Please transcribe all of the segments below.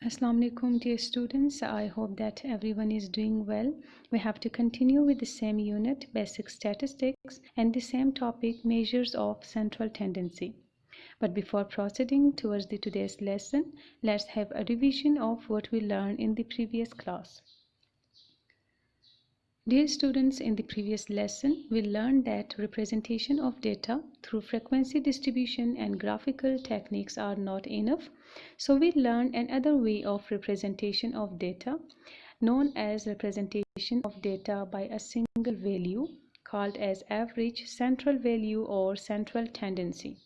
Assalamu alaikum dear students. I hope that everyone is doing well. We have to continue with the same unit, basic statistics, and the same topic, measures of central tendency. But before proceeding towards today's lesson, let's have a revision of what we learned in the previous class. Dear students, in the previous lesson, we learned that representation of data through frequency distribution and graphical techniques are not enough. So we learned another way of representation of data known as representation of data by a single value called as average, central value, or central tendency.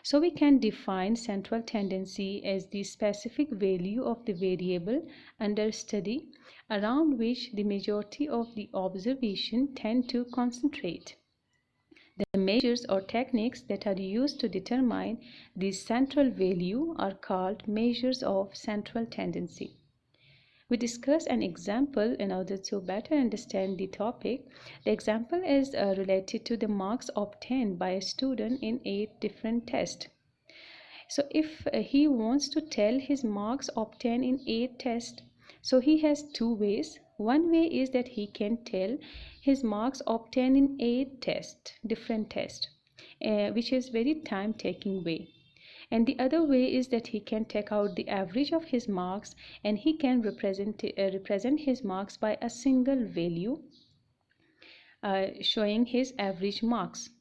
So we can define central tendency as the specific value of the variable under study around which the majority of the observation tend to concentrate. The measures or techniques that are used to determine this central value are called measures of central tendency. We discuss an example in order to better understand the topic. The example is related to the marks obtained by a student in 8 different tests. So if he wants to tell his marks obtained in 8 tests, so he has two ways. One way is that he can tell his marks obtained in 8 tests, different tests, which is very time-taking way. And the other way is that he can take out the average of his marks and he can represent his marks by a single value showing his average marks,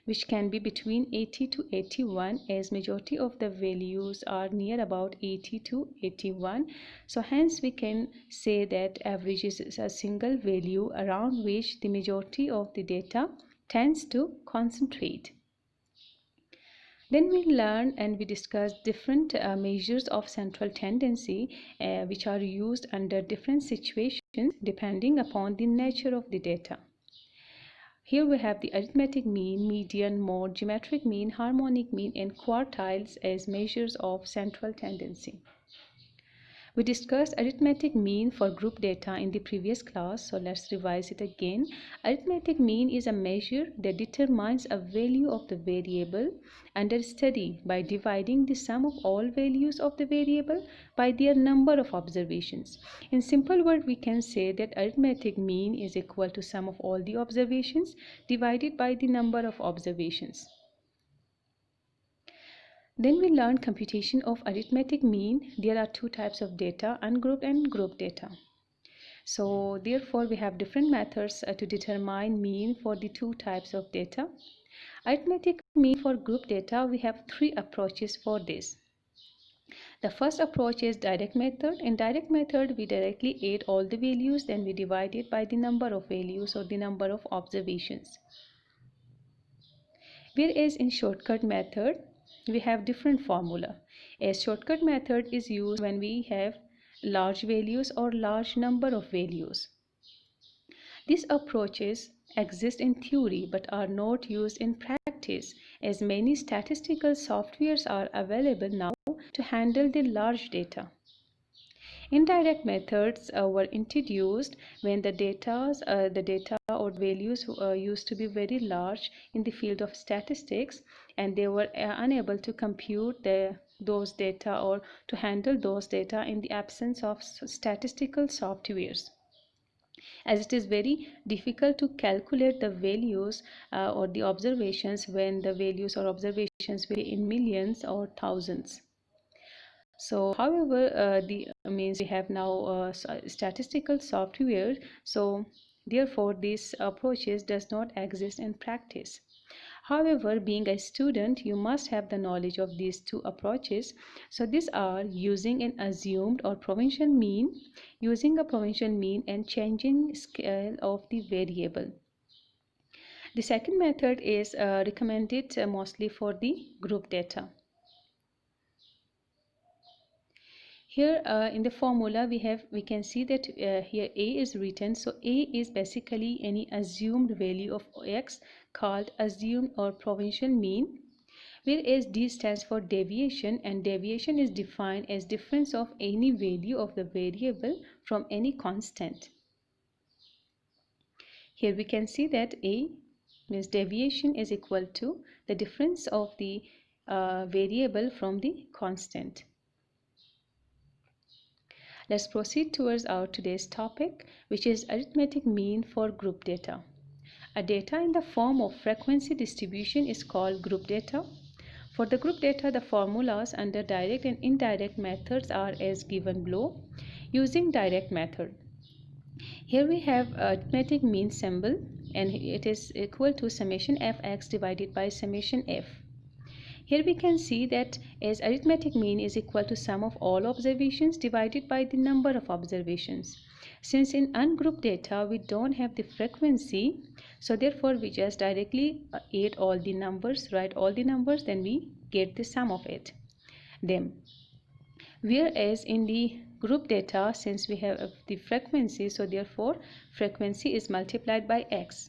which can be between 80 to 81, as majority of the values are near about 80 to 81. So hence we can say that average is a single value around which the majority of the data tends to concentrate. Then we learn and we discuss different measures of central tendency which are used under different situations depending upon the nature of the data. Here we have the arithmetic mean, median, mode, geometric mean, harmonic mean, and quartiles as measures of central tendency. We discussed arithmetic mean for group data in the previous class, so let's revise it again. Arithmetic mean is a measure that determines a value of the variable under study by dividing the sum of all values of the variable by their number of observations. In simple word, we can say that arithmetic mean is equal to sum of all the observations divided by the number of observations. Then we learned computation of arithmetic mean. There are two types of data, ungrouped and grouped data. So therefore we have different methods to determine mean for the two types of data. Arithmetic mean for group data, we have three approaches for this. The first approach is direct method. In direct method, we directly add all the values, then we divide it by the number of values or the number of observations. Whereas in shortcut method, we have different formula. A shortcut method is used when we have large values or large number of values. These approaches exist in theory but are not used in practice, as many statistical softwares are available now to handle the large data. Indirect methods were introduced when the data or values used to be very large in the field of statistics, and they were unable to compute those data or to handle those data in the absence of statistical softwares, as it is very difficult to calculate the values or the observations when the values or observations vary in millions or thousands. So however the means we have now statistical software, so therefore these approaches does not exist in practice. However, being a student, you must have the knowledge of these two approaches. So these are using an assumed or provincial mean, using a provincial mean, and changing scale of the variable. The second method is recommended mostly for the group data. Here in the formula we can see that here A is written. So A is basically any assumed value of X called assumed or provincial mean, whereas D stands for deviation, and deviation is defined as difference of any value of the variable from any constant. Here we can see that A means deviation is equal to the difference of the variable from the constant. Let's proceed towards our today's topic, which is arithmetic mean for group data. A data in the form of frequency distribution is called group data. For the group data, the formulas under direct and indirect methods are as given below. Using direct method, here we have arithmetic mean symbol, and it is equal to summation fx divided by summation f. Here we can see that as arithmetic mean is equal to sum of all observations divided by the number of observations. Since in ungrouped data we don't have the frequency, so therefore we just directly add all the numbers, write all the numbers, then we get the sum of them. Whereas in the group data, since we have the frequency, so therefore frequency is multiplied by x,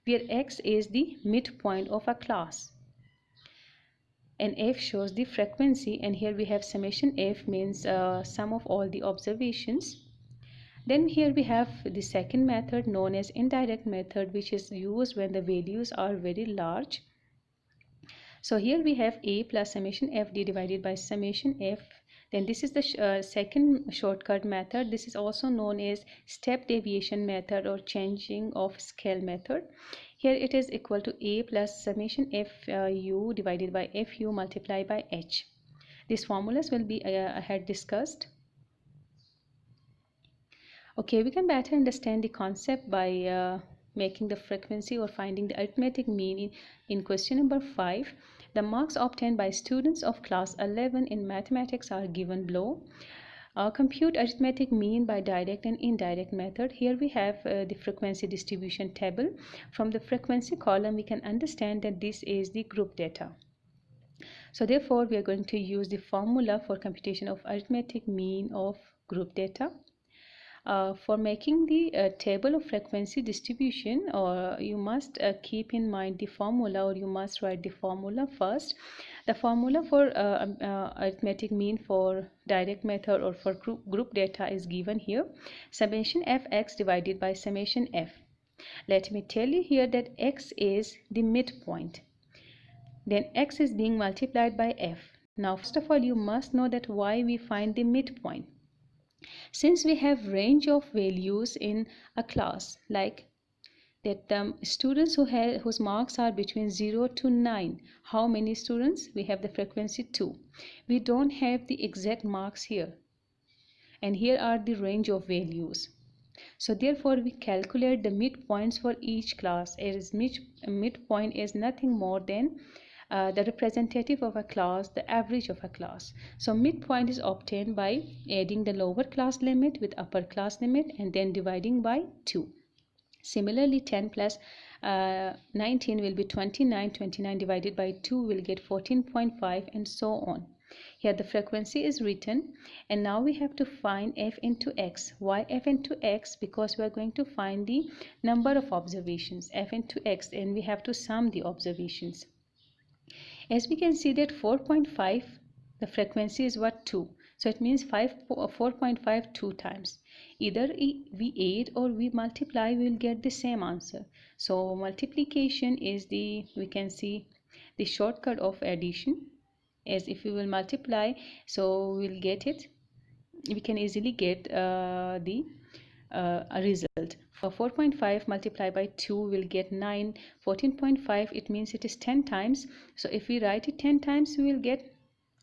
where x is the midpoint of a class and f shows the frequency, and here we have summation f means sum of all the observations. Then here we have the second method known as indirect method, which is used when the values are very large. So here we have a plus summation fd divided by summation f. Then this is the second shortcut method. This is also known as step deviation method or changing of scale method. Here it is equal to a plus summation fu divided by fu multiplied by h. These formulas will be ahead discussed. Okay, we can better understand the concept by making the frequency or finding the arithmetic mean in question number 5. The marks obtained by students of class 11 in mathematics are given below. Compute arithmetic mean by direct and indirect method. Here we have the frequency distribution table. From the frequency column we can understand that this is the group data. So therefore we are going to use the formula for computation of arithmetic mean of group data. For making the table of frequency distribution, you must keep in mind the formula, or you must write the formula first. The formula for arithmetic mean for direct method or for group data is given here. Summation fx divided by summation f. Let me tell you here that x is the midpoint. Then x is being multiplied by f. Now first of all you must know that why we find the midpoint. Since we have range of values in a class, like that the students whose marks are between 0 to 9, how many students? We have the frequency 2. We don't have the exact marks here, and here are the range of values. So therefore we calculate the midpoints for each class, as midpoint is nothing more than the representative of a class, the average of a class. So midpoint is obtained by adding the lower class limit with upper class limit and then dividing by 2. Similarly, 10 plus 19 will be 29. 29 divided by 2 will get 14.5, and so on. Here the frequency is written, and now we have to find f into x. Why f into x? Because we are going to find the number of observations, f into x, and we have to sum the observations. As we can see that 4.5, the frequency is what? 2. So it means 4.5 2 times. Either we add or we multiply, we will get the same answer. So multiplication is the, we can see the shortcut of addition, as if we will multiply, so we will get it. We can easily get the a result. For 4.5 multiplied by 2 will get 9. 14.5, it means it is 10 times. So if we write it 10 times, we will get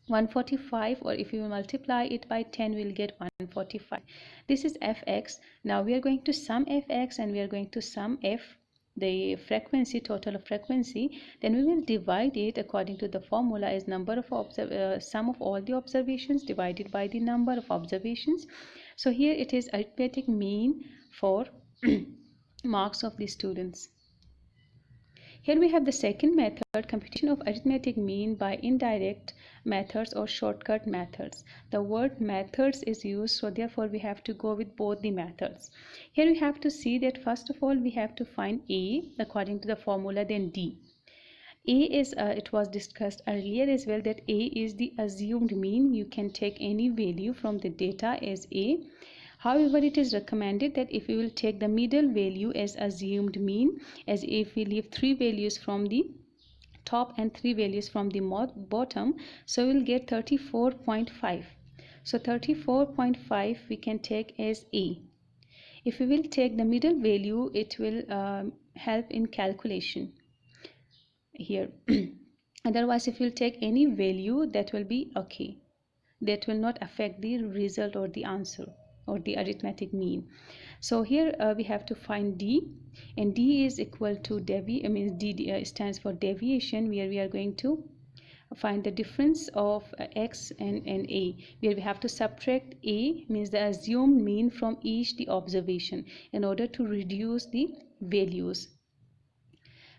145, or if we multiply it by 10, we will get 145. This is fx. Now we are going to sum fx and we are going to sum f, the frequency, total of frequency. Then we will divide it according to the formula as number of sum of all the observations divided by the number of observations. So here it is arithmetic mean for marks of the students. Here we have the second method, computation of arithmetic mean by indirect methods or shortcut methods. The word methods is used, so therefore we have to go with both the methods. Here we have to see that first of all we have to find a according to the formula, then d. A is, it was discussed earlier as well, that a is the assumed mean. You can take any value from the data as a. However, it is recommended that if we will take the middle value as assumed mean, as if we leave 3 values from the top and 3 values from the bottom, so we will get 34.5. So 34.5 we can take as A. If we will take the middle value, it will help in calculation here. Otherwise, if you take any value, that will be okay. That will not affect the result or the answer or the arithmetic mean. So here we have to find D, and D is equal to means D stands for deviation, where we are going to find the difference of x and A, where we have to subtract A, means the assumed mean, from each the observation in order to reduce the values.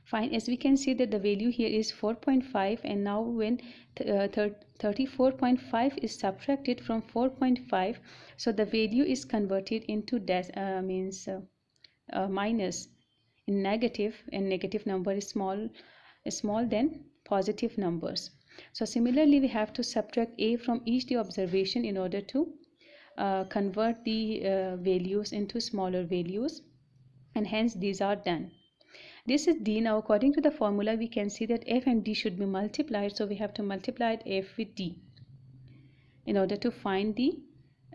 Fine, as we can see that the value here is 4.5, and now when 34.5 is subtracted from 4.5, so the value is converted into minus, in negative, and negative number is small than positive numbers. So similarly, we have to subtract A from each the observation in order to convert the values into smaller values, and hence these are done. This is D. Now according to the formula, we can see that F and D should be multiplied, so we have to multiply F with D in order to find the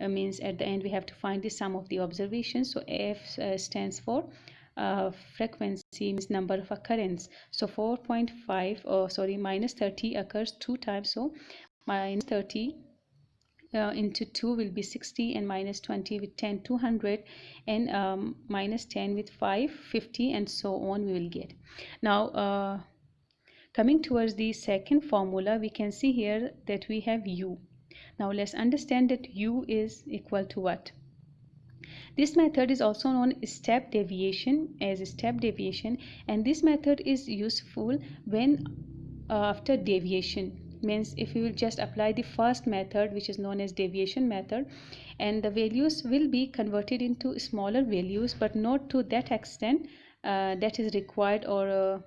means at the end we have to find the sum of the observations. So F stands for frequency, means number of occurrence. So 4.5 minus 30 occurs 2 times, so minus 30 into 2 will be 60, and minus 20 with 10 200, and minus 10 with 5 50, and so on we will get. Now coming towards the second formula, we can see here that we have U. Now let's understand that U is equal to what. This method is also known as step deviation, and this method is useful when after deviation, means if we will just apply the first method, which is known as deviation method, and the values will be converted into smaller values, but not to that extent that is required, or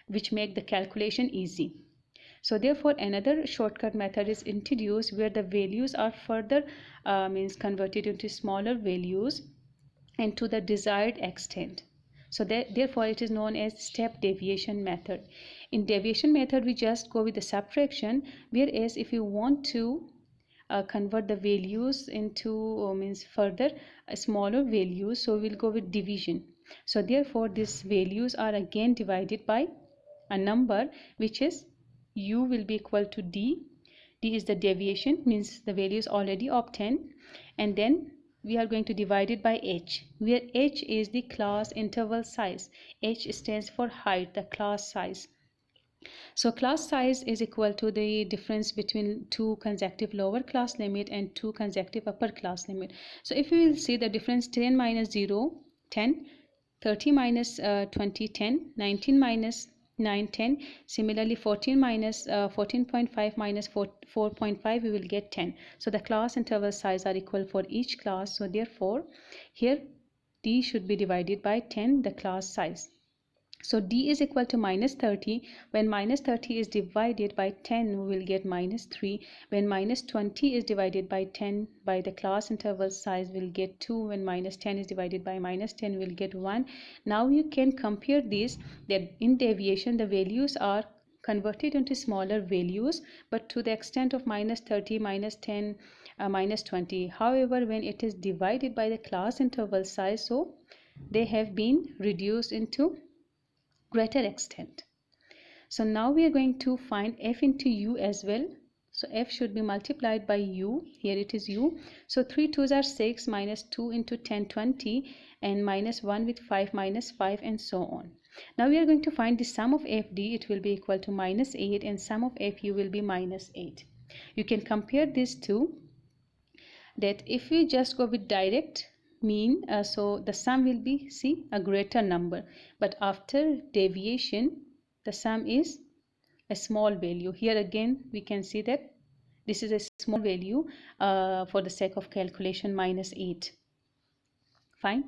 which make the calculation easy. So therefore another shortcut method is introduced, where the values are further means converted into smaller values and to the desired extent. So therefore it is known as step deviation method. In deviation method, we just go with the subtraction, whereas if you want to convert the values into means further smaller values, so we'll go with division. So therefore these values are again divided by a number, which is U will be equal to D. D is the deviation, means the value is already obtained, and then we are going to divide it by H, where H is the class interval size. H stands for height, the class size. So class size is equal to the difference between two consecutive lower class limit and two consecutive upper class limit. So if we will see the difference, 10 minus 0 10, 30 minus 20 10, 19 minus 9 10, similarly 14 minus 14.5 minus 4.5, we will get 10. So the class interval size are equal for each class, so therefore here D should be divided by 10, the class size. So D is equal to minus 30. When minus 30 is divided by 10, we will get minus 3. When minus 20 is divided by 10 by the class interval size, we will get 2. When minus 10 is divided by minus 10, we will get 1. Now you can compare this, that in deviation the values are converted into smaller values, but to the extent of minus 30, minus 10, minus 20. However, when it is divided by the class interval size, so they have been reduced into greater extent. So now we are going to find F into U as well. So F should be multiplied by U. Here it is U. So 3 2s are 6, minus 2 into 10 20, and minus 1 with 5 minus 5, and so on. Now we are going to find the sum of FD. It will be equal to minus 8, and sum of FU will be minus 8. You can compare these two, that if we just go with direct mean, so the sum will be a greater number, but after deviation the sum is a small value. Here again we can see that this is a small value for the sake of calculation, minus 8. Fine.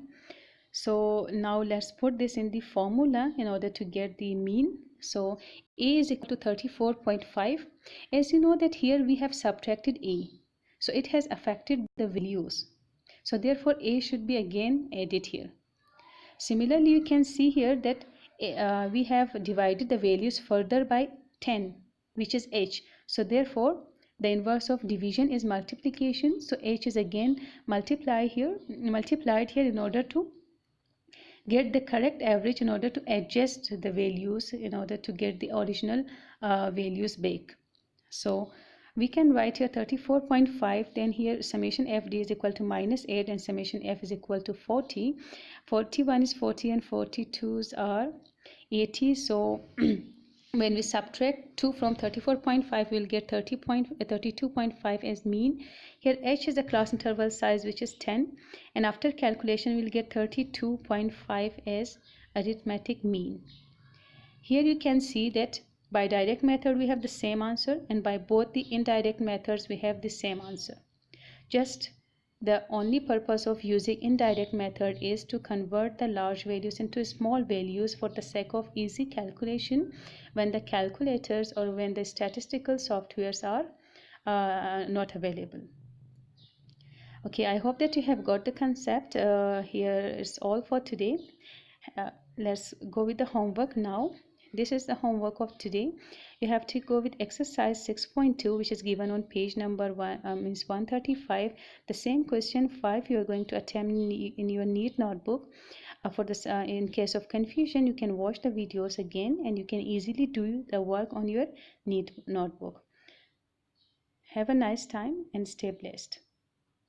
So now let's put this in the formula in order to get the mean. So A is equal to 34.5. As you know that here we have subtracted A, so it has affected the values. So therefore A should be again added here. Similarly, you can see here that we have divided the values further by 10, which is H. So therefore The inverse of division is multiplication, so h is again multiplied here in order to get the correct average, in order to adjust the values, in order to get the original values back. So we can write here 34.5, then here summation fd is equal to -8 and summation f is equal to 40. 41 is 40 and 42s are 80. So when we subtract 2 from 34.5, we'll get 32.5 as mean. Here h is the class interval size, which is 10, and after calculation we'll get 32.5 as arithmetic mean. Here you can see that by direct method we have the same answer, and by both the indirect methods we have the same answer. Just the only purpose of using indirect method is to convert the large values into small values for the sake of easy calculation when the calculators or when the statistical softwares are not available. Okay, I hope that you have got the concept. Here is all for today. Let's go with the homework now. This is the homework of today. You have to go with exercise 6.2, which is given on page number 135. The same question 5 you are going to attempt in your NEET notebook. For this, in case of confusion, you can watch the videos again and you can easily do the work on your NEET notebook. Have a nice time and stay blessed.